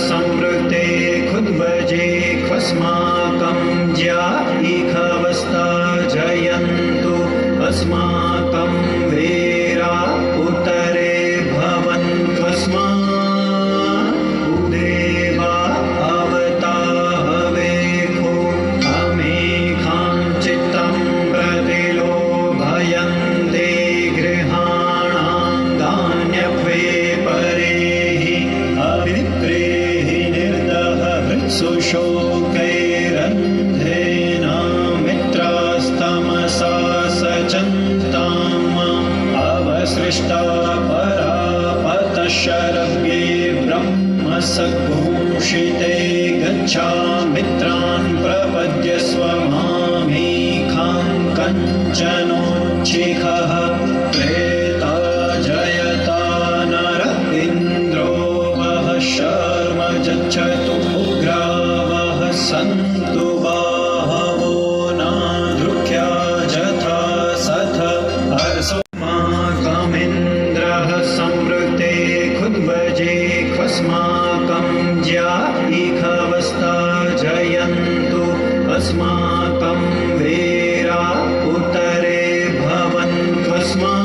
संवृते खुद्वजे ख्वस्माकं ज्या इखवस्ता जयन्तु अस्माकं वीरा उतरे भवन्त्वस्मात् उदेवा अवता हवेखो अमेखां चित्तं प्रतिलोभयन्ते गृहाणां धान्यत्वे परेहि अविप्रेः निर्दह हृत्सुशोकैरन्धेन मित्रास्तमसा सचन्ताम् अवसृष्टा परापतशरव्ये ब्रह्मसघोषिते गच्छा मित्रान् प्रपद्यस्व मामेखां कञ्चनोच्छिखः प्रेता जयता नर इन्द्रो वः शर्म यच्छतु उग्रावः सन्तु बाहवो नादृख्या यथा सथ अस्माकमिन्द्रः संवृते खुद्वजे ख्वस्माकं ज्या इखवस्ता जयन्तु अस्माकं वीरा उतरे भवन्त्वस्मात्